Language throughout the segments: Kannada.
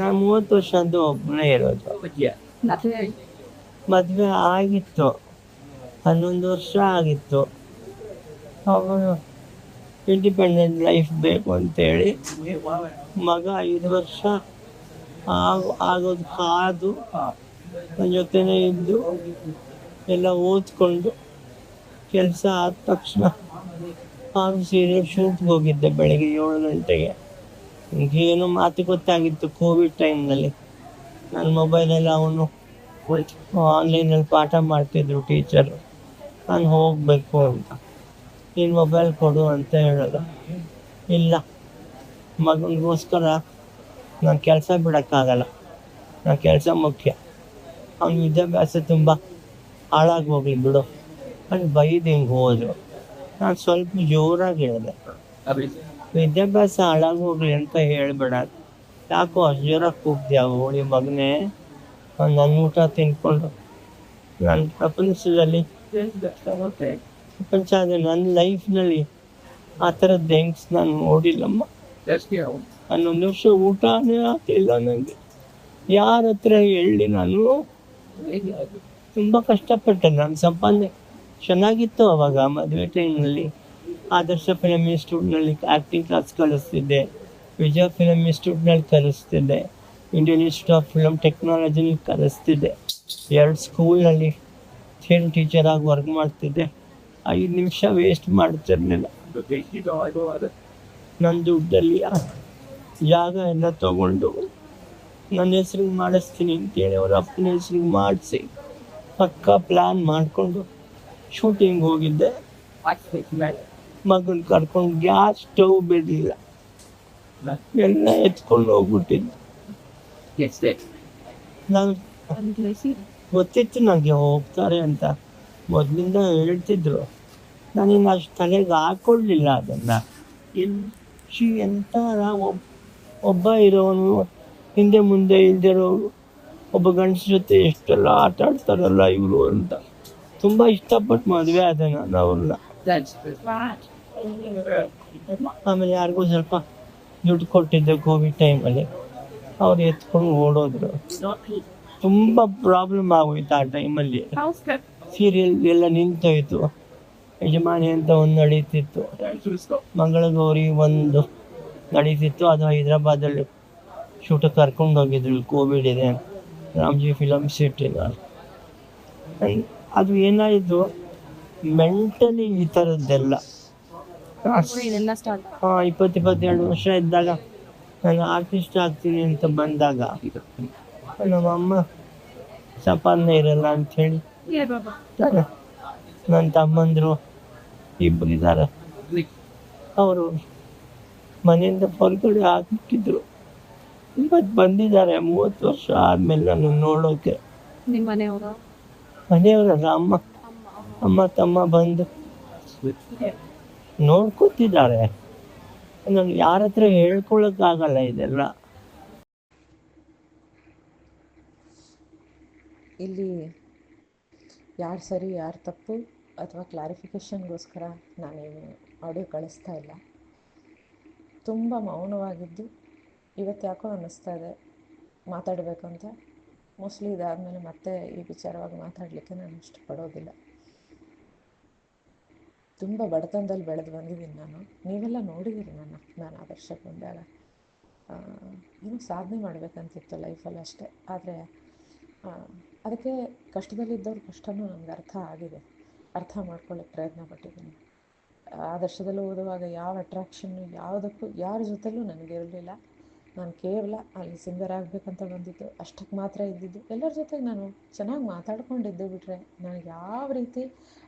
ನಾನು 30 ವರ್ಷ ಅಂತ ಒಬ್ಬನೇ ಇರೋದು. ಮದುವೆ ಆಗಿತ್ತು, 11 ವರ್ಷ ಆಗಿತ್ತು. ಅವನು ಇಂಡಿಪೆಂಡೆಂಟ್ ಲೈಫ್ ಬೇಕು ಅಂತೇಳಿ ಮಗ 5 ವರ್ಷ ಆಗೋದು ಕಾದು ನನ್ನ ಜೊತೆನೇ ಇದ್ದು ಎಲ್ಲ ಓದ್ಕೊಂಡು ಕೆಲಸ ಆದ ತಕ್ಷಣ ನಾನು ಸೀರಿಯಲ್ ಶೂಟ್ಗೆ ಹೋಗಿದ್ದೆ ಬೆಳಗ್ಗೆ 7 ಗಂಟೆಗೆ. ಏನೋ ಮಾತುಕತೆ ಕೋವಿಡ್ ಟೈಮ್ನಲ್ಲಿ. ನನ್ನ ಮೊಬೈಲಲ್ಲಿ ಅವನು ಆನ್ಲೈನಲ್ಲಿ ಪಾಠ ಮಾಡ್ತಿದ್ರು ಟೀಚರು. ನಾನು ಹೋಗಬೇಕು ಅಂತ, ನೀನು ಮೊಬೈಲ್ ಕೊಡು ಅಂತ ಹೇಳೋದು. ಇಲ್ಲ, ಮಗನಿಗೋಸ್ಕರ ನಾನು ಕೆಲಸ ಬಿಡೋಕ್ಕಾಗಲ್ಲ, ನನ್ನ ಕೆಲಸ ಮುಖ್ಯ. ಅವ್ನ ವಿದ್ಯಾಭ್ಯಾಸ ತುಂಬ ಹಾಳಾಗಿ ಹೋಗ್ಲಿ ಬಿಡು ಅಂತ ಬೈದು ಹಿಂಗೆ ಹೋದರು. ನಾನು ಸ್ವಲ್ಪ ಜೋರಾಗಿ ಹೇಳಿದೆ, ವಿದ್ಯಾಭ್ಯಾಸ ಹಾಳಾಗಿ ಹೋಗ್ಲಿ ಅಂತ ಹೇಳ್ಬೇಡ. ಯಾಕೋ ಅಷ್ಟು ಜೋರಾಗಿ ಕೂಗ್ತೀಯ ಹೋಳಿ ಮಗನೇ? ನನ್ನ ಊಟ ತಿನ್ಕೊಂಡು ನನ್ನ ಪ್ರಪಂಚದಲ್ಲಿ ನನ್ನ ಲೈಫ್ನಲ್ಲಿ ಆ ಥರದ್ದು ಹೆಂಗ್ಸ್ ನಾನು ನೋಡಿಲ್ಲಮ್ಮ. 11 ವರ್ಷ ಊಟನೇ ಆಗ್ತಿಲ್ಲ ನನಗೆ. ಯಾರ ಹತ್ರ ಹೇಳಿ? ನಾನು ತುಂಬ ಕಷ್ಟಪಟ್ಟೆ. ನನ್ನ ಸಂಪಾದನೆ ಚೆನ್ನಾಗಿತ್ತು ಅವಾಗ. ಮದುವೆ ಟೈಮ್ನಲ್ಲಿ ಆದರ್ಶ ಫಿಲಮ್ ಇನ್ಸ್ಟಿಟ್ಯೂಟ್ನಲ್ಲಿ ಆ್ಯಕ್ಟಿಂಗ್ ಕ್ಲಾಸ್ ಕಲಿಸ್ತಿದ್ದೆ, ವಿಜಯ ಫಿಲಮ್ ಇನ್ಸ್ಟಿಟ್ಯೂಟ್ನಲ್ಲಿ ಕಲಿಸ್ತಿದ್ದೆ, ಇಂಡಿಯನ್ ಇನ್ಸ್ಟಿಟ್ಯೂಟ್ ಆಫ್ ಫಿಲಮ್ ಟೆಕ್ನಾಲಜಿನಲ್ಲಿ ಕಲಿಸ್ತಿದ್ದೆ, 2 ಸ್ಕೂಲ್ನಲ್ಲಿ ಥಿಯೇಟರ್ ಟೀಚರಾಗಿ ವರ್ಕ್ ಮಾಡ್ತಿದ್ದೆ. 5 ನಿಮಿಷ ವೇಸ್ಟ್ ಮಾಡ್ತಿರ್ಲಿಲ್ಲ. ನನ್ನ ದುಡ್ಡಲ್ಲಿ ಜಾಗ ಎಲ್ಲ ತಗೊಂಡು ನನ್ನ ಹೆಸ್ರಿಗೆ ಮಾಡಿಸ್ತೀನಿ ಅಂತೇಳಿ ಅವ್ರ ಅಪ್ಪನ ಹೆಸ್ರಿಗೆ ಮಾಡಿಸಿ ಪಕ್ಕಾ ಪ್ಲ್ಯಾನ್ ಮಾಡಿಕೊಂಡು ಶೂಟಿಂಗ್ ಹೋಗಿದ್ದೆ. ಮಗನ ಕರ್ಕೊಂಡು ಗ್ಯಾಸ್ ಸ್ಟವ್ ಬಿಡಲಿಲ್ಲ, ಎಲ್ಲ ಎತ್ಕೊಂಡು ಹೋಗ್ಬಿಟ್ಟಿದ್ದೆ. ನಾನು ಗೊತ್ತಿತ್ತು ನನಗೆ ಹೋಗ್ತಾರೆ ಅಂತ, ಮೊದಲಿಂದ ಹೇಳ್ತಿದ್ರು. ನಾನಿನ್ನು ಅಷ್ಟು ತಲೆಗೆ ಹಾಕ್ಕೊಳ್ಳಿಲ್ಲ ಅದನ್ನು. ಎಂತ ಒಬ್ಬ ಇರೋನು ಹಿಂದೆ ಮುಂದೆ ಇಲ್ದಿರೋರು ಒಬ್ಬ ಗಂಡಸ ಜೊತೆ ಎಷ್ಟೆಲ್ಲ ಆಟ ಆಡ್ತಾರಲ್ಲ ಇವರು ಅಂತ ತುಂಬ ಇಷ್ಟಪಟ್ಟು ಮದುವೆ ಆದ ನಾನು ಅವ್ರನ್ನ. ಆಮೇಲೆ ಯಾರಿಗೂ ಸ್ವಲ್ಪ ದುಡ್ಡು ಕೊಟ್ಟಿದ್ದೆ ಕೋವಿಡ್ ಟೈಮಲ್ಲಿ, ಅವ್ರು ಎತ್ಕೊಂಡು ಓಡೋದ್ರು. ತುಂಬ ಪ್ರಾಬ್ಲಮ್ ಆಗೋಯ್ತು ಆ ಟೈಮಲ್ಲಿ. ಸೀರಿಯಲ್ ಎಲ್ಲ ನಿಂತೋಯ್ತು. ಯಜಮಾನಿ ಅಂತ ಒಂದು ನಡೀತಿತ್ತು, ಮಂಗಳಗೌರಿ ಒಂದು ನಡೀತಿತ್ತು. ಅದು ಹೈದ್ರಾಬಾದಲ್ಲಿ ಶೂಟಿಗೆ ಕರ್ಕೊಂಡು ಹೋಗಿದ್ರು, ಕೋವಿಡ್ ಇದೆ ರಾಮ್ಜಿ ಫಿಲಮ್ ಸಿಟಿನ. ಅದು ಏನಾಯಿತು, ಮೆಂಟಲಿ ಈ ಥರದ್ದೆಲ್ಲ 22 ವರ್ಷ ಇದ್ದಾಗ ನಾನು ಆರ್ಟಿಸ್ಟ್ ಆಗ್ತೀನಿ ಅಂತ ಬಂದಾಗ ನಮ್ಮಮ್ಮ ಸಂಪಾದನೆ ಇರಲ್ಲ ಅಂಥೇಳಿ ನನ್ನ ತಮ್ಮಂದರು 2 ಇದ್ದಾರೆ, ಅವರು ಮನೆಯಿಂದ ಹೊರಗಡೆ ಹಾಕಿಬಿಟ್ಟಿದ್ರು. ಇವತ್ತು ಬಂದಿದ್ದಾರೆ 30 ವರ್ಷ ಆದಮೇಲೆ ನಾನು ನೋಡೋಕೆ. ಮನೆಯವರಲ್ಲ, ಅಮ್ಮ ತಮ್ಮ ಬಂದು ನೋಡ್ಕೊತಿದ್ದಾರೆ. ನನಗೆ ಯಾರ ಹತ್ರ ಹೇಳ್ಕೊಳಕ್ಕಾಗಲ್ಲ ಇದೆಲ್ಲ. ಇಲ್ಲಿ ಯಾರು ಸರಿ ಯಾರು ತಪ್ಪು ಅಥವಾ ಕ್ಲಾರಿಫಿಕೇಷನ್ಗೋಸ್ಕರ ನಾನೇನು ಆಡಿಯೋ ಕಳಿಸ್ತಾ ಇಲ್ಲ. ತುಂಬ ಮೌನವಾಗಿದ್ದು ಇವತ್ತು ಯಾಕೋ ಅನ್ನಿಸ್ತಾ ಇದೆ ಮಾತಾಡಬೇಕು ಅಂತ. ಮೋಸ್ಟ್ಲಿ ಇದಾದಮೇಲೆ ಮತ್ತೆ ಈ ವಿಚಾರವಾಗಿ ಮಾತಾಡಲಿಕ್ಕೆ ನಾನು ಇಷ್ಟಪಡೋದಿಲ್ಲ. ತುಂಬ ಬಡತನದಲ್ಲಿ ಬೆಳೆದು ಬಂದಿದ್ದೀನಿ ನಾನು. ನೀವೆಲ್ಲ ನೋಡಿದ್ದೀರಿ ನಾನು ಆದರ್ಶಕ್ಕೆ ಬಂದಾಗ. ಏನೋ ಸಾಧನೆ ಮಾಡಬೇಕಂತಿತ್ತು ಲೈಫಲ್ಲಿ ಅಷ್ಟೇ. ಆದರೆ ಅದಕ್ಕೆ ಕಷ್ಟದಲ್ಲಿದ್ದವ್ರ ಕಷ್ಟನೂ ನನಗೆ ಅರ್ಥ ಆಗಿದೆ, ಅರ್ಥ ಮಾಡ್ಕೊಳ್ಳೋಕ್ಕೆ ಪ್ರಯತ್ನ ಪಟ್ಟಿದ್ದೀನಿ. ಆದರ್ಶದಲ್ಲಿ ಓದುವಾಗ ಯಾವ ಅಟ್ರಾಕ್ಷನ್ನು ಯಾವುದಕ್ಕೂ ಯಾರ ಜೊತೆಲೂ ನನಗಿರಲಿಲ್ಲ. ನಾನು ಕೇವಲ ಅಲ್ಲಿ ಸಿಂಗರ್ ಆಗಬೇಕಂತ ಬಂದಿದ್ದು, ಅಷ್ಟಕ್ಕೆ ಮಾತ್ರ ಇದ್ದಿದ್ದು. ಎಲ್ಲರ ಜೊತೆಗೆ ನಾನು ಚೆನ್ನಾಗಿ ಮಾತಾಡ್ಕೊಂಡಿದ್ದೆ ಬಿಟ್ಟರೆ ನನಗೆ ಯಾವ ರೀತಿ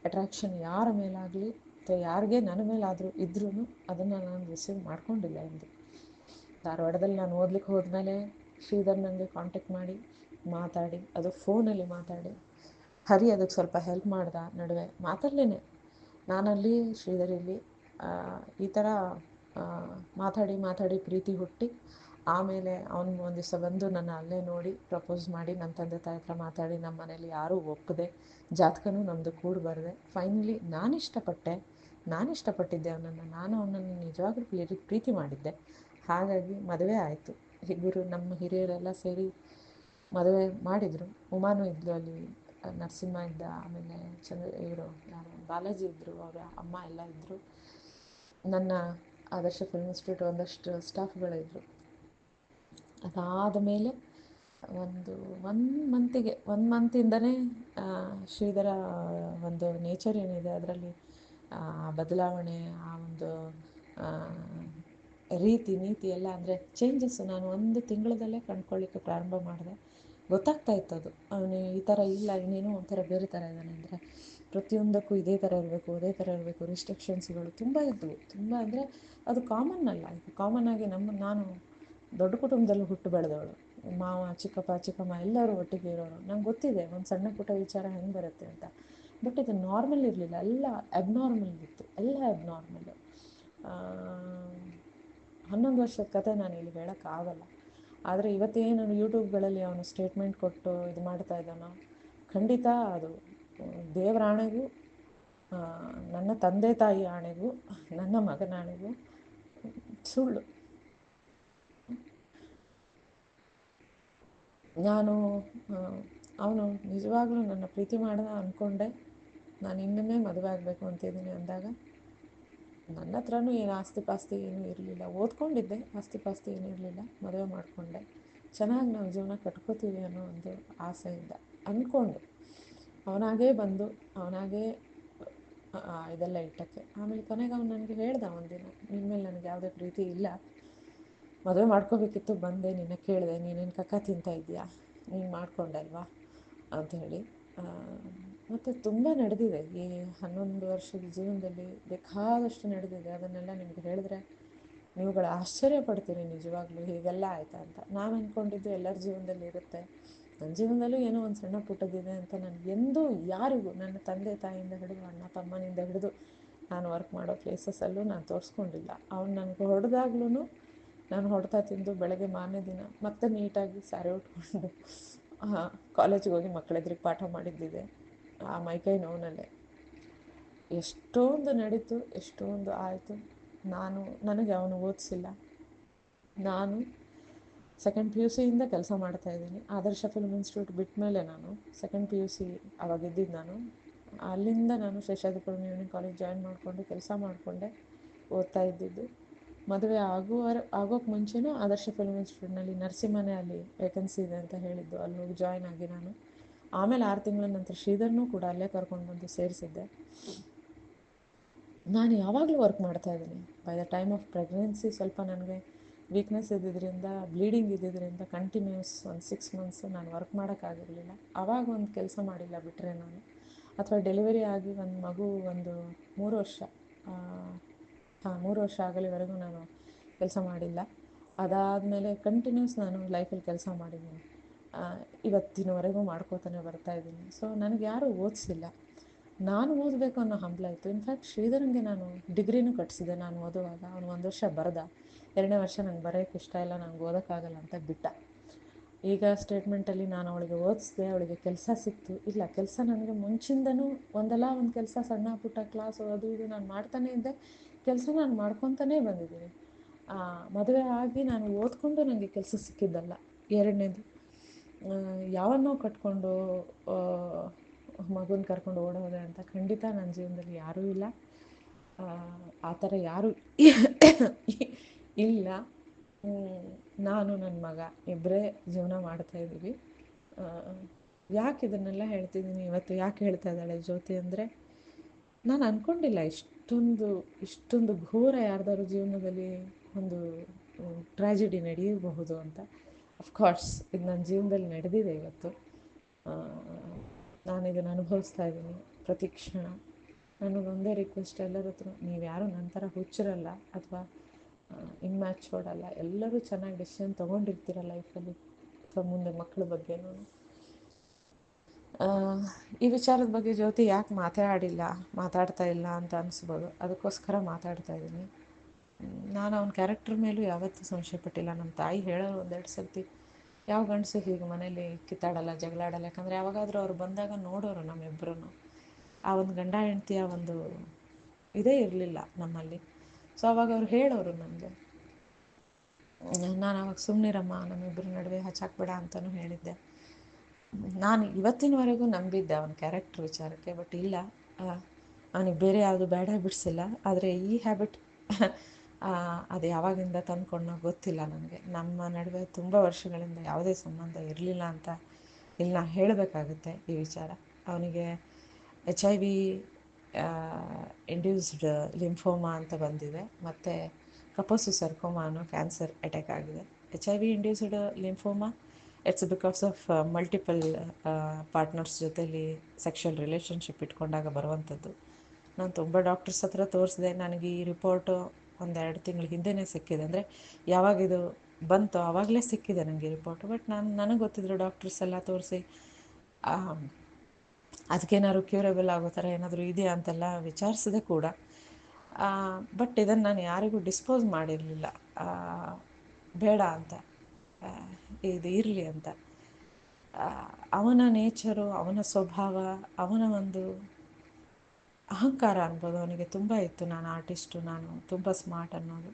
ಅಟ್ರಾಕ್ಷನ್ ಯಾರ ಮೇಲಾಗಲಿ ಅಥವಾ ಯಾರಿಗೆ ನನ್ನ ಮೇಲಾದರೂ ಇದ್ರೂ ಅದನ್ನು ನಾನು ರಿಸೀವ್ ಮಾಡ್ಕೊಂಡಿಲ್ಲ ಎಂದು. ಧಾರವಾಡದಲ್ಲಿ ನಾನು ಓದ್ಲಿಕ್ಕೆ ಹೋದ್ಮೇಲೆ ಶ್ರೀಧರ್ ನನಗೆ ಕಾಂಟ್ಯಾಕ್ಟ್ ಮಾಡಿ ಮಾತಾಡಿ, ಅದು ಫೋನಲ್ಲಿ ಮಾತಾಡಿ, ಹರಿ ಅದಕ್ಕೆ ಸ್ವಲ್ಪ ಹೆಲ್ಪ್ ಮಾಡ್ದ. ನಡುವೆ ಮಾತಾಡಲೇನೆ ನಾನಲ್ಲಿ ಶ್ರೀಧರ್ ಇಲ್ಲಿ ಈ ಥರ ಮಾತಾಡಿ ಪ್ರೀತಿ ಹುಟ್ಟಿ, ಆಮೇಲೆ ಅವನು ಒಂದು ದಿವಸ ಬಂದು ನನ್ನ ಅಲ್ಲೇ ನೋಡಿ ಪ್ರಪೋಸ್ ಮಾಡಿ ನನ್ನ ತಂದೆ ತಾಯಿ ಹತ್ರ ಮಾತಾಡಿ ನಮ್ಮ ಮನೇಲಿ ಯಾರೂ ಒಪ್ಪದೆ, ಜಾತಕನೂ ನಮ್ಮದು ಕೂಡ ಬರದೆ, ಫೈನಲಿ ನಾನು ಇಷ್ಟಪಟ್ಟಿದ್ದೆ ಅವನನ್ನು. ನಾನು ಅವನನ್ನು ನಿಜವಾಗ್ಲೂ ಪ್ರೀತಿ ಮಾಡಿದ್ದೆ. ಹಾಗಾಗಿ ಮದುವೆ ಆಯಿತು. ನಮ್ಮ ಹಿರಿಯರೆಲ್ಲ ಸೇರಿ ಮದುವೆ ಮಾಡಿದರು. ಉಮಾನು ಇದ್ಲು ಅಲ್ಲಿ, ನರಸಿಂಹ ಇದ್ದ, ಆಮೇಲೆ ಇವರು ಯಾರು ಬಾಲಾಜಿ ಇದ್ದರು, ಅವರ ಅಮ್ಮ ಎಲ್ಲ ಇದ್ದರು. ನನ್ನ ಆದರ್ಶ ಫಿಲ್ಮ್ ಇನ್ಸ್ಟಿಟ್ಯೂಟ್ ಒಂದಷ್ಟು ಸ್ಟಾಫ್ಗಳಿದ್ರು. ಅದಾದ ಮೇಲೆ ಒಂದು ಮಂತಿಂದನೇ ಶ್ರೀಧರ ಒಂದು ನೇಚರ್ ಏನಿದೆ ಅದರಲ್ಲಿ ಬದಲಾವಣೆ, ಆ ಒಂದು ರೀತಿ ನೀತಿ ಎಲ್ಲ ಅಂದರೆ ಚೇಂಜಸ್ಸು ನಾನು 1 ತಿಂಗಳದಲ್ಲೇ ಕಂಡ್ಕೊಳ್ಳಿಕ್ಕೆ ಪ್ರಾರಂಭ ಮಾಡಿದೆ. ಗೊತ್ತಾಗ್ತಾ ಇತ್ತು ಅದು, ಅವನು ಈ ಥರ ಇಲ್ಲ, ಇನ್ನೇನೋ ಒಂಥರ ಬೇರೆ ಥರ ಇದ್ದಾನೆ ಅಂದರೆ ಪ್ರತಿಯೊಂದಕ್ಕೂ ಇದೇ ಥರ ಇರಬೇಕು, ರಿಸ್ಟ್ರಿಕ್ಷನ್ಸ್ಗಳು ತುಂಬ ಇದ್ದವು. ತುಂಬ ಅಂದರೆ ಅದು ಕಾಮನ್ ಅಲ್ಲ, ಇದು ಕಾಮನ್ ಆಗಿ ನಾನು ದೊಡ್ಡ ಕುಟುಂಬದಲ್ಲಿ ಹುಟ್ಟು ಬೆಳೆದವಳು. ಮಾವ, ಚಿಕ್ಕಪ್ಪ, ಚಿಕ್ಕಮ್ಮ ಎಲ್ಲರೂ ಒಟ್ಟಿಗೆ ಇರೋರು. ನಂಗೆ ಗೊತ್ತಿದೆ ಒಂದು ಸಣ್ಣ ಪುಟ್ಟ ವಿಚಾರ ಹೆಂಗೆ ಬರುತ್ತೆ ಅಂತ. ಬಟ್ ಇದು ನಾರ್ಮಲ್ ಇರಲಿಲ್ಲ, ಎಲ್ಲ ಅಬ್ನಾರ್ಮಲ್ ಇತ್ತು, ಎಲ್ಲ ಅಬ್ನಾರ್ಮಲ್ಲು. 11 ವರ್ಷದ ಕತೆ ನಾನು ಇಲ್ಲಿ ಹೇಳೋಕ್ಕಾಗಲ್ಲ. ಆದರೆ ಇವತ್ತೇನು ಯೂಟ್ಯೂಬ್ಗಳಲ್ಲಿ ಅವನು ಸ್ಟೇಟ್ಮೆಂಟ್ ಕೊಟ್ಟು ಇದು ಮಾಡ್ತಾ ಇದ್ದಾನೋ, ಖಂಡಿತ ಅದು ದೇವರ ಆಣೆಗೂ, ನನ್ನ ತಂದೆ ತಾಯಿ ಆಣೆಗೂ, ನನ್ನ ಮಗನ ಆಣೆಗೂ ಸುಳ್ಳು. ಅವನು ನಿಜವಾಗ್ಲೂ ನನ್ನ ಪ್ರೀತಿ ಮಾಡ್ದ ಅಂದ್ಕೊಂಡೆ. ನಾನು ಇನ್ನೊಮ್ಮೆ ಮದುವೆ ಆಗಬೇಕು ಅಂತಿದ್ದೀನಿ ಅಂದಾಗ ನನ್ನ ಹತ್ರನೂ ಏನು ಆಸ್ತಿ ಪಾಸ್ತಿ ಏನೂ ಇರಲಿಲ್ಲ. ಓದ್ಕೊಂಡಿದ್ದೆ, ಆಸ್ತಿ ಪಾಸ್ತಿ ಏನೂ ಇರಲಿಲ್ಲ. ಮದುವೆ ಮಾಡಿಕೊಂಡೆ, ಚೆನ್ನಾಗಿ ನಾವು ಜೀವನ ಕಟ್ಕೋತೀವಿ ಅನ್ನೋ ಒಂದು ಆಸೆಯಿಂದ ಅಂದ್ಕೊಂಡು ಅವನಾಗೇ ಬಂದು ಅವನಾಗೇ ಇದೆಲ್ಲ ಇಟ್ಟಕ್ಕೆ. ಆಮೇಲೆ ಕೊನೆಗೆ ಅವನು ನನಗೆ ಹೇಳ್ದ ಒಂದಿನ, ನಿನ್ನ ಮೇಲೆ ನನಗೆ ಯಾವುದೇ ಪ್ರೀತಿ ಇಲ್ಲ, ಮದುವೆ ಮಾಡ್ಕೋಬೇಕಿತ್ತು, ಬಂದೆ, ನಿನ್ನ ಕೇಳಿದೆ, ನೀನೇನು ಕಕ್ಕ ತಿಂತಾ ಇದೆಯಾ, ನೀನು ಮಾಡ್ಕೊಂಡೆ ಅಲ್ವಾ ಅಂಥೇಳಿ. ಮತ್ತು ತುಂಬ ನಡೆದಿದೆ ಈ 11 ವರ್ಷದ ಜೀವನದಲ್ಲಿ, ಬೇಕಾದಷ್ಟು ನಡೆದಿದೆ. ಅದನ್ನೆಲ್ಲ ನಿಮಗೆ ಹೇಳಿದ್ರೆ ನೀವುಗಳು ಆಶ್ಚರ್ಯ ಪಡ್ತೀರಿ, ನಿಜವಾಗ್ಲೂ ಹೀಗೆಲ್ಲ ಆಯಿತಾ ಅಂತ. ನಾನು ಅಂದ್ಕೊಂಡಿದ್ದು ಎಲ್ಲರ ಜೀವನದಲ್ಲಿ ಇರುತ್ತೆ, ನನ್ನ ಜೀವನದಲ್ಲೂ ಏನೋ ಒಂದು ಸಣ್ಣ ಪುಟ್ಟದಿದೆ ಅಂತ ನನಗೆ ಎಂದೂ ಯಾರಿಗೂ, ನನ್ನ ತಂದೆ ತಾಯಿಯಿಂದ ಹಿಡಿದು ಅಣ್ಣ ತಮ್ಮನಿಂದ ಹಿಡಿದು ನಾನು ವರ್ಕ್ ಮಾಡೋ ಪ್ಲೇಸಸ್ಸಲ್ಲೂ ನಾನು ತೋರಿಸ್ಕೊಂಡಿಲ್ಲ. ಅವ್ನು ನನಗೆ ಹೊಡೆದಾಗ್ಲೂ ನಾನು ಹೊಡೆತ ತಿಂದು ಬೆಳಗ್ಗೆ ಮಾರನೇ ದಿನ ಮತ್ತೆ ನೀಟಾಗಿ ಸ್ಯಾರಿ ಉಟ್ಕೊಂಡು ಕಾಲೇಜಿಗೆ ಹೋಗಿ ಮಕ್ಕಳೆದ್ರಿಗೆ ಪಾಠ ಮಾಡಿದ್ದಿದೆ ಆ ಮೈಕೈ ನೋವಿನಲ್ಲೇ. ಎಷ್ಟೊಂದು ನಡೀತು, ಎಷ್ಟೊಂದು ಆಯಿತು. ನನಗೆ ಅವನು ಓದಿಸಿಲ್ಲ. ನಾನು ಸೆಕೆಂಡ್ PUC ಇಂದ ಕೆಲಸ ಮಾಡ್ತಾಯಿದ್ದೀನಿ. ಆದರ್ಶ ಫಿಲ್ಮ್ ಇನ್ಸ್ಟಿಟ್ಯೂಟ್ ಬಿಟ್ಟ ಮೇಲೆ ನಾನು ಸೆಕೆಂಡ್ PUC ಅವಾಗಿದ್ದಿದ್ದು ನಾನು. ಅಲ್ಲಿಂದ ನಾನು ಶೇಷಾದ್ರಿಪುರಂ ಯೂನಿಯನ್ ಕಾಲೇಜ್ ಜಾಯಿನ್ ಮಾಡಿಕೊಂಡು ಕೆಲಸ ಮಾಡಿಕೊಂಡೆ, ಓದ್ತಾ ಇದ್ದಿದ್ದು. ಮದುವೆ ಆಗೋಕ್ಕೆ ಮುಂಚೆನೂ ಆದರ್ಶ ಫಿಲ್ಮ್ ಇನ್ಸ್ಟಿಟ್ಯೂಟ್ನಲ್ಲಿ ನರಸಿಂಹನೇ ಅಲ್ಲಿ ವೇಕೆನ್ಸಿ ಇದೆ ಅಂತ ಹೇಳಿದ್ದು, ಅಲ್ಲಿ ಹೋಗಿ ಜಾಯ್ನ್ ಆಗಿ ನಾನು ಆಮೇಲೆ 6 ತಿಂಗಳ ನಂತರ ಶ್ರೀಧರ್ನೂ ಕೂಡ ಅಲ್ಲೇ ಕರ್ಕೊಂಡು ಬಂದು ಸೇರಿಸಿದ್ದೆ. ನಾನು ಯಾವಾಗಲೂ ವರ್ಕ್ ಮಾಡ್ತಾಯಿದ್ದೀನಿ. By the time of pregnancy ಸ್ವಲ್ಪ ನನಗೆ ವೀಕ್ನೆಸ್ ಇದ್ದಿದ್ದರಿಂದ, ಬ್ಲೀಡಿಂಗ್ ಇದ್ದಿದ್ದರಿಂದ ಕಂಟಿನ್ಯೂಸ್ ಒಂದು 6 ಮಂತ್ಸು ನಾನು ವರ್ಕ್ ಮಾಡೋಕ್ಕಾಗಿರಲಿಲ್ಲ. ಆವಾಗ ಒಂದು ಕೆಲಸ ಮಾಡಿಲ್ಲ ಬಿಟ್ಟರೆ ನಾನು, ಅಥವಾ ಡೆಲಿವರಿ ಆಗಿ ಒಂದು ಮಗು ಒಂದು 3 ವರ್ಷ 3 ವರ್ಷ ಆಗಲಿವರೆಗೂ ನಾನು ಕೆಲಸ ಮಾಡಿಲ್ಲ. ಅದಾದಮೇಲೆ ಕಂಟಿನ್ಯೂಸ್ ನಾನು ಲೈಫಲ್ಲಿ ಕೆಲಸ ಮಾಡಿದ್ದೀನಿ, ಇವತ್ತಿನವರೆಗೂ ಮಾಡ್ಕೋತಾನೆ ಬರ್ತಾಯಿದ್ದೀನಿ. ಸೊ ನನಗೆ ಯಾರೂ ಓದಿಸಿಲ್ಲ, ನಾನು ಓದಬೇಕು ಅನ್ನೋ ಹಂಬಲ ಇತ್ತು. ಇನ್ಫ್ಯಾಕ್ಟ್ ಶ್ರೀಧರಂಗೆ ನಾನು ಡಿಗ್ರಿನೂ ಕಟ್ಟಿಸಿದೆ. ನಾನು ಓದುವಾಗ ಅವನು 1 ವರ್ಷ ಬರೆದ, 2ನೇ ವರ್ಷ ನಂಗೆ ಬರೆಯೋಕ್ಕೆ ಇಷ್ಟ ಇಲ್ಲ, ನಂಗೆ ಓದೋಕ್ಕಾಗಲ್ಲ ಅಂತ ಬಿಟ್ಟ. ಈಗ ಸ್ಟೇಟ್ಮೆಂಟಲ್ಲಿ ನಾನು ಅವಳಿಗೆ ಓದಿಸಿದೆ, ಅವಳಿಗೆ ಕೆಲಸ ಸಿಕ್ತು. ಇಲ್ಲ, ಕೆಲಸ ನನಗೆ ಮುಂಚಿಂದನೂ ಒಂದಲ್ಲ ಒಂದು ಕೆಲಸ, ಸಣ್ಣ ಪುಟ್ಟ ಕ್ಲಾಸು ಅದು ಇದು ನಾನು ಮಾಡ್ತಾನೇ ಇದ್ದೆ, ಕೆಲಸ ನಾನು ಮಾಡ್ಕೊತಾನೇ ಬಂದಿದ್ದೀನಿ. ಮದುವೆ ಆಗಿ ನಾನು ಓದ್ಕೊಂಡು ನನಗೆ ಕೆಲಸ ಸಿಕ್ಕಿದ್ದಲ್ಲ. ಎರಡನೇದು, ಯಾವನ್ನೋ ಕಟ್ಕೊಂಡು ಮಗುನ ಕರ್ಕೊಂಡು ಓಡೋದೆ ಅಂತ ಖಂಡಿತ ನನ್ನ ಜೀವನದಲ್ಲಿ ಯಾರೂ ಇಲ್ಲ. ಆ ಥರ ಯಾರೂ ಇಲ್ಲ. ನಾನು ನನ್ನ ಮಗ ಇಬ್ಬರೇ ಜೀವನ ಮಾಡ್ತಾಯಿದ್ದೀವಿ. ಯಾಕೆ ಇದನ್ನೆಲ್ಲ ಹೇಳ್ತಿದ್ದೀನಿ ಇವತ್ತು, ಯಾಕೆ ಹೇಳ್ತಾ ಇದ್ದಾಳೆ ಜ್ಯೋತಿ ಅಂದರೆ, ನಾನು ಅಂದ್ಕೊಂಡಿಲ್ಲ ಇಷ್ಟೊಂದು ಘೋರ ಯಾರ್ದಾರು ಜೀವನದಲ್ಲಿ ಒಂದು ಟ್ರ್ಯಾಜಿಡಿ ನಡೆಯಬಹುದು ಅಂತ. ಅಫ್ಕೋರ್ಸ್ ಇದು ನನ್ನ ಜೀವನದಲ್ಲಿ ನಡೆದಿದೆ ಇವತ್ತು. ನಾನು ಇದನ್ನು ಅನುಭವಿಸ್ತಾ ಇದ್ದೀನಿ ಪ್ರತಿ ಕ್ಷಣ. ನನಗೊಂದೇ ರಿಕ್ವೆಸ್ಟ್ ಎಲ್ಲರ ಹತ್ರ, ನೀವು ಯಾರು ನನ್ನ ಥರ ಹುಚ್ಚರಲ್ಲ ಅಥವಾ ಇಮ್ಯಾಚೂರ್ಡ್ ಅಲ್ಲ, ಎಲ್ಲರೂ ಚೆನ್ನಾಗಿ ಡಿಸಿಷನ್ ತೊಗೊಂಡಿರ್ತೀರ ಲೈಫಲ್ಲಿ, ಅಥವಾ ಮುಂದೆ ಮಕ್ಕಳ ಬಗ್ಗೆನೂ. ಈ ವಿಚಾರದ ಬಗ್ಗೆ ಜ್ಯೋತಿ ಯಾಕೆ ಮಾತಾಡ್ತಾ ಇಲ್ಲ ಅಂತ ಅನಿಸ್ಬೋದು, ಅದಕ್ಕೋಸ್ಕರ ಮಾತಾಡ್ತಾ ಇದ್ದೀನಿ. ನಾನು ಅವನ ಕ್ಯಾರೆಕ್ಟರ್ ಮೇಲೂ ಯಾವತ್ತೂ ಸಂಶಯ ಪಟ್ಟಿಲ್ಲ. ನಮ್ಮ ತಾಯಿ ಹೇಳೋರು 1-2 ಸರ್ತಿ, ಯಾವ ಗಂಡಸು ಹೀಗೆ ಮನೇಲಿ ಕಿತ್ತಾಡಲ್ಲ, ಜಗಳಾಡಲ್ಲ. ಯಾಕಂದರೆ ಯಾವಾಗಾದರೂ ಅವ್ರು ಬಂದಾಗ ನೋಡೋರು ನಮ್ಮಿಬ್ಬರೂ. ಆ ಒಂದು ಗಂಡ ಹೆಂಡತಿಯ ಒಂದು ಇದೇ ಇರಲಿಲ್ಲ ನಮ್ಮಲ್ಲಿ. ಸೊ ಅವಾಗ ಅವ್ರು ಹೇಳೋರು ನನಗೆ, ನಾನು ಅವಾಗ ಸುಮ್ಮನಿರಮ್ಮ ನಮ್ಮಿಬ್ಬರ ನಡುವೆ ಹಚ್ಚಾಕ್ಬೇಡ ಅಂತಲೂ ಹೇಳಿದ್ದೆ. ನಾನು ಇವತ್ತಿನವರೆಗೂ ನಂಬಿದ್ದೆ ಅವನ ಕ್ಯಾರೆಕ್ಟರ್ ವಿಚಾರಕ್ಕೆ, ಬಟ್ ಇಲ್ಲ, ಅವನಿಗೆ ಬೇರೆ ಯಾವುದು ಬ್ಯಾಡ್ ಹ್ಯಾಬಿಟ್ಸ್ ಇಲ್ಲ. ಆದರೆ ಈ ಹ್ಯಾಬಿಟ್ ಅದು ಯಾವಾಗಿಂದ ತಂದ್ಕೊಂಡೋ ಗೊತ್ತಿಲ್ಲ ನನಗೆ. ನಮ್ಮ ನಡುವೆ ತುಂಬ ವರ್ಷಗಳಿಂದ ಯಾವುದೇ ಸಂಬಂಧ ಇರಲಿಲ್ಲ ಅಂತ ಇಲ್ಲಿ ನಾನು ಹೇಳಬೇಕಾಗುತ್ತೆ ಈ ವಿಚಾರ. ಅವನಿಗೆ HIV ಇಂಡ್ಯೂಸ್ಡ್ ಲಿಂಫೋಮಾ ಅಂತ ಬಂದಿದೆ, ಮತ್ತು ಕಪೋಸು ಸರ್ಕೋಮಾ ಅನ್ನೋ ಕ್ಯಾನ್ಸರ್ ಅಟ್ಯಾಕ್ ಆಗಿದೆ. HIV induced lymphoma it's because of multiple partners ಜೊತೆಲಿ ಸೆಕ್ಷುವಲ್ ರಿಲೇಷನ್ಶಿಪ್ ಇಟ್ಕೊಂಡಾಗ ಬರುವಂಥದ್ದು. ನಾನು ತುಂಬ ಡಾಕ್ಟರ್ಸ್ ಹತ್ರ ತೋರಿಸಿದೆ. ನನಗೆ ಈ ರಿಪೋರ್ಟು 1-2 ತಿಂಗಳ ಹಿಂದೆಯೇ ಸಿಕ್ಕಿದೆ. ಅಂದರೆ ಯಾವಾಗಿದು ಬಂತು ಆವಾಗಲೇ ಸಿಕ್ಕಿದೆ ನನಗೆ ರಿಪೋರ್ಟು. ಬಟ್ ನನಗೆ ಗೊತ್ತಿದ್ರು ಡಾಕ್ಟರ್ಸ್ ಎಲ್ಲ ತೋರಿಸಿ ಅದಕ್ಕೇನಾದ್ರು ಕ್ಯೂರೇಬಲ್ ಆಗೋ ಥರ ಏನಾದರೂ ಇದೆಯಾ ಅಂತೆಲ್ಲ ವಿಚಾರಿಸಿದೆ ಕೂಡ. ಬಟ್ ಇದನ್ನು ನಾನು ಯಾರಿಗೂ ಡಿಸ್ಪೋಸ್ ಮಾಡಿರಲಿಲ್ಲ, ಬೇಡ ಅಂತ, ಇದು ಇರಲಿ ಅಂತ. ಅವನ ನೇಚರು, ಅವನ ಸ್ವಭಾವ, ಅವನ ಒಂದು ಅಹಂಕಾರ ಅನ್ಬೋದು ಅವನಿಗೆ ತುಂಬ ಇತ್ತು. ನಾನು ಆರ್ಟಿಸ್ಟು, ನಾನು ತುಂಬ ಸ್ಮಾರ್ಟ್ ಅನ್ನೋದು.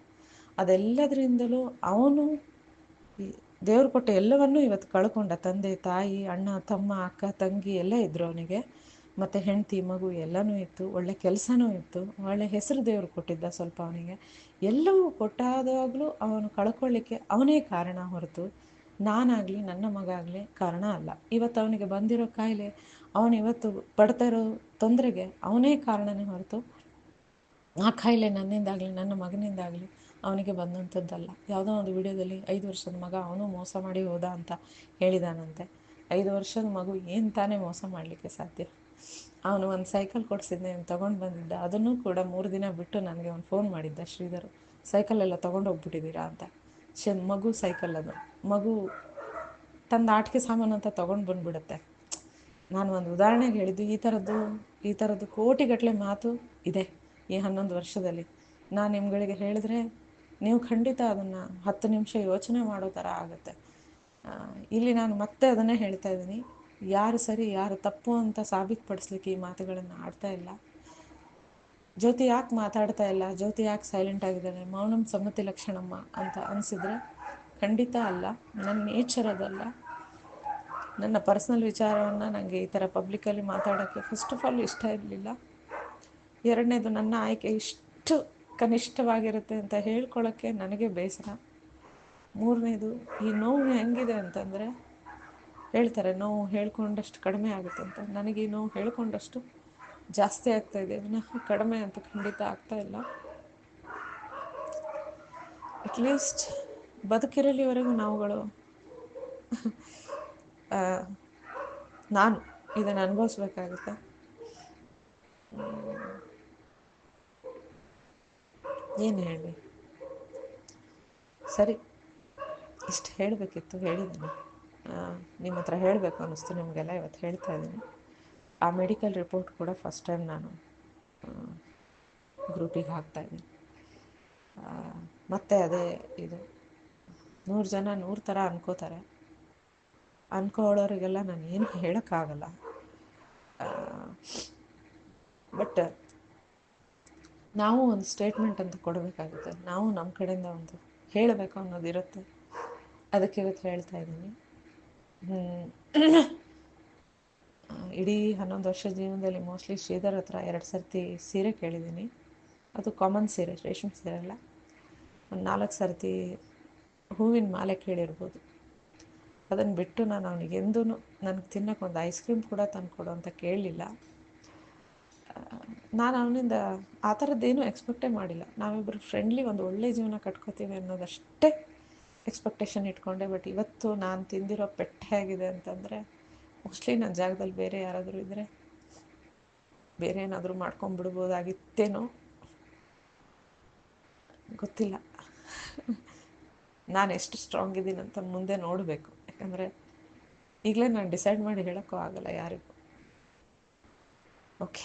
ಅದೆಲ್ಲದರಿಂದಲೂ ಅವನು ದೇವ್ರು ಕೊಟ್ಟ ಎಲ್ಲವನ್ನೂ ಇವತ್ತು ಕಳ್ಕೊಂಡ. ತಂದೆ, ತಾಯಿ, ಅಣ್ಣ, ತಮ್ಮ, ಅಕ್ಕ, ತಂಗಿ ಎಲ್ಲ ಇದ್ದರು ಅವನಿಗೆ, ಮತ್ತು ಹೆಂಡತಿ, ಮಗು ಎಲ್ಲನೂ ಇತ್ತು. ಒಳ್ಳೆ ಕೆಲಸನೂ ಇತ್ತು. ಒಳ್ಳೆ ಹೆಸರು ದೇವರು ಕೊಟ್ಟಿದ್ದ ಸ್ವಲ್ಪ ಅವನಿಗೆ. ಎಲ್ಲವೂ ಕೊಟ್ಟಾದಾಗಲೂ ಅವನು ಕಳ್ಕೊಳ್ಳಿಕ್ಕೆ ಅವನೇ ಕಾರಣ ಹೊರತು ನಾನಾಗಲಿ ನನ್ನ ಮಗ ಆಗಲಿ ಕಾರಣ ಅಲ್ಲ. ಇವತ್ತು ಅವನಿಗೆ ಬಂದಿರೋ ಕಾಯಿಲೆ, ಅವನು ಇವತ್ತು ಪಡ್ತಾ ಇರೋ ತೊಂದರೆಗೆ ಅವನೇ ಕಾರಣನೇ ಹೊರತು ಆ ಕಾಯಿಲೆ ನನ್ನಿಂದಾಗಲಿ ನನ್ನ ಮಗನಿಂದಾಗಲಿ ಅವನಿಗೆ ಬಂದಂಥದ್ದಲ್ಲ. ಯಾವುದೋ ಒಂದು ವಿಡಿಯೋದಲ್ಲಿ 5 ವರ್ಷದ ಮಗ ಅವನು ಮೋಸ ಮಾಡಿ ಹೋದ ಅಂತ ಹೇಳಿದಾನಂತೆ. 5 ವರ್ಷದ ಮಗು ಏನು ತಾನೇ ಮೋಸ ಮಾಡಲಿಕ್ಕೆ ಸಾಧ್ಯ? ಅವನು ಒಂದು ಸೈಕಲ್ ಕೊಡಿಸಿದ್ನೆ, ತೊಗೊಂಡು ಬಂದಿದ್ದ. ಅದನ್ನು ಕೂಡ 3 ದಿನ ಬಿಟ್ಟು ನನಗೆ ಒಂದು ಫೋನ್ ಮಾಡಿದ್ದ, ಶ್ರೀಧರ್ ಸೈಕಲೆಲ್ಲ ತೊಗೊಂಡು ಹೋಗ್ಬಿಟ್ಟಿದ್ದೀರಾ ಅಂತ. ಮಗು ಸೈಕಲ್ ಅದು, ಮಗು ತಂದು ಆಟಿಕೆ ಸಾಮಾನು ಅಂತ ತೊಗೊಂಡು ಬಂದುಬಿಡುತ್ತೆ. ನಾನು ಒಂದು ಉದಾಹರಣೆಗೆ ಹೇಳಿದ್ದು. ಈ ಥರದ್ದು ಕೋಟಿಗಟ್ಟಲೆ ಮಾತು ಇದೆ ಈ 11 ವರ್ಷದಲ್ಲಿ. ನಾನು ನಿಮ್ಗಳಿಗೆ ಹೇಳಿದ್ರೆ ನೀವು ಖಂಡಿತ ಅದನ್ನು 10 ನಿಮಿಷ ಯೋಚನೆ ಮಾಡೋ ಥರ ಆಗುತ್ತೆ. ಇಲ್ಲಿ ನಾನು ಮತ್ತೆ ಅದನ್ನೇ ಹೇಳ್ತಾ ಇದ್ದೀನಿ, ಯಾರು ಸರಿ ಯಾರು ತಪ್ಪು ಅಂತ ಸಾಬೀತುಪಡಿಸ್ಲಿಕ್ಕೆ ಈ ಮಾತುಗಳನ್ನು ಆಡ್ತಾ ಇಲ್ಲ. ಜ್ಯೋತಿ ಯಾಕೆ ಮಾತಾಡ್ತಾ ಇಲ್ಲ, ಜ್ಯೋತಿ ಯಾಕೆ ಸೈಲೆಂಟ್ ಆಗಿದ್ದಾಳೆ, ಮೌನಂ ಸಮ್ಮತಿ ಲಕ್ಷಣಮ್ಮ ಅಂತ ಅನಿಸಿದ್ರೆ ಖಂಡಿತ ಅಲ್ಲ. ನನ್ನ ನೇಚರ್ ಅದಲ್ಲ. ನನ್ನ ಪರ್ಸ್ನಲ್ ವಿಚಾರವನ್ನು ನನಗೆ ಈ ಥರ ಪಬ್ಲಿಕಲ್ಲಿ ಮಾತಾಡೋಕ್ಕೆ ಫಸ್ಟ್ ಆಫ್ ಆಲ್ ಇಷ್ಟ ಇರಲಿಲ್ಲ. ಎರಡನೇದು, ನನ್ನ ಆಯ್ಕೆ ಇಷ್ಟು ಕನಿಷ್ಠವಾಗಿರುತ್ತೆ ಅಂತ ಹೇಳ್ಕೊಳ್ಳೋಕ್ಕೆ ನನಗೆ ಬೇಸರ. ಮೂರನೇದು, ಈ ನೋವು ಹೆಂಗಿದೆ ಅಂತಂದರೆ, ಹೇಳ್ತಾರೆ ನೋವು ಹೇಳ್ಕೊಂಡಷ್ಟು ಕಡಿಮೆ ಆಗುತ್ತೆ ಅಂತ. ನನಗೆ ಈ ನೋವು ಹೇಳ್ಕೊಂಡಷ್ಟು ಜಾಸ್ತಿ ಆಗ್ತಾಯಿದೆ, ವಿನಃ ಕಡಿಮೆ ಅಂತ ಖಂಡಿತ ಆಗ್ತಾಯಿಲ್ಲ. ಅಟ್ಲೀಸ್ಟ್ ಬದುಕಿರಲಿವರೆಗೂ ನಾವುಗಳು ನಾನು ಇದನ್ನು ಅನುಭವಿಸ್ಬೇಕಾಗುತ್ತೆ. ಏನು ಹೇಳಿ, ಸರಿ ಇಷ್ಟು ಹೇಳಬೇಕಿತ್ತು, ಹೇಳಿದ್ದೀನಿ. ನಿಮ್ಮ ಹತ್ರ ಹೇಳಬೇಕು ಅನ್ನಿಸ್ತು ನಿಮಗೆಲ್ಲ, ಇವತ್ತು ಹೇಳ್ತಾ ಇದ್ದೀನಿ. ಆ ಮೆಡಿಕಲ್ ರಿಪೋರ್ಟ್ ಕೂಡ ಫಸ್ಟ್ ಟೈಮ್ ನಾನು ಗ್ರೂಪಿಗೆ ಹಾಕ್ತಾಯಿದ್ದೀನಿ. ಮತ್ತು ಅದೇ ಇದು 100 ಜನ 100 ಥರ ಅನ್ಕೋತಾರೆ. ಅನ್ಕೊಳ್ಳೋರಿಗೆಲ್ಲ ನಾನು ಏನು ಹೇಳೋಕ್ಕಾಗಲ್ಲ. ಬಟ್ ನಾವು ಒಂದು ಸ್ಟೇಟ್ಮೆಂಟ್ ಅಂತ ಕೊಡಬೇಕಾಗುತ್ತೆ. ನಾವು ನಮ್ಮ ಕಡೆಯಿಂದ ಒಂದು ಹೇಳಬೇಕು ಅನ್ನೋದಿರುತ್ತೆ. ಅದಕ್ಕೆ ಇವತ್ತು ಹೇಳ್ತಾ ಇದ್ದೀನಿ. ಇಡೀ 11 ವರ್ಷ ಜೀವನದಲ್ಲಿ ಮೋಸ್ಟ್ಲಿ ಶ್ರೀಧರ್ ಹತ್ರ 2 ಸರ್ತಿ ಸೀರೆ ಕೇಳಿದ್ದೀನಿ. ಅದು ಕಾಮನ್ ಸೀರೆ, ರೇಷ್ಮೆ ಸೀರೆ ಅಲ್ಲ. ಒಂದು 4 ಸರ್ತಿ ಹೂವಿನ ಮಾಲೆ ಕೇಳಿರ್ಬೋದು. ಅದನ್ನು ಬಿಟ್ಟು ನಾನು ಅವನಿಗೆ ಎಂದೂ ನನಗೆ ತಿನ್ನೋಕೆ ಒಂದು ಐಸ್ ಕ್ರೀಮ್ ಕೂಡ ತಂದು ಕೊಡು ಅಂತ ಕೇಳಲಿಲ್ಲ. ನಾನು ಅವನಿಂದ ಆ ಥರದ್ದೇನೂ ಎಕ್ಸ್ಪೆಕ್ಟೇ ಮಾಡಿಲ್ಲ. ನಾವಿಬ್ಬರು ಫ್ರೆಂಡ್ಲಿ ಒಂದು ಒಳ್ಳೆ ಜೀವನ ಕಟ್ಕೋತೀವಿ ಅನ್ನೋದಷ್ಟೇ ಎಕ್ಸ್ಪೆಕ್ಟೇಷನ್ ಇಟ್ಕೊಂಡೆ. ಬಟ್ ಇವತ್ತು ನಾನು ತಿಂದಿರೋ ಪೆಟ್ಟು ಹೇಗಿದೆ ಅಂತಂದರೆ, ಮೋಸ್ಟ್ಲಿ ನನ್ನ ಜಾಗದಲ್ಲಿ ಬೇರೆ ಯಾರಾದರೂ ಇದ್ದರೆ ಬೇರೆ ಏನಾದರೂ ಮಾಡ್ಕೊಂಡ್ಬಿಡ್ಬೋದಾಗಿತ್ತೇನೋ ಗೊತ್ತಿಲ್ಲ. ನಾನು ಎಷ್ಟು ಸ್ಟ್ರಾಂಗ್ ಇದ್ದೀನಿ ಅಂತ ಮುಂದೆ ನೋಡಬೇಕು. ಯಾಕಂದರೆ ಈಗಲೇ ನಾನು ಡಿಸೈಡ್ ಮಾಡಿ ಹೇಳೋಕ್ಕೂ ಆಗಲ್ಲ ಯಾರಿಗೂ. ಓಕೆ.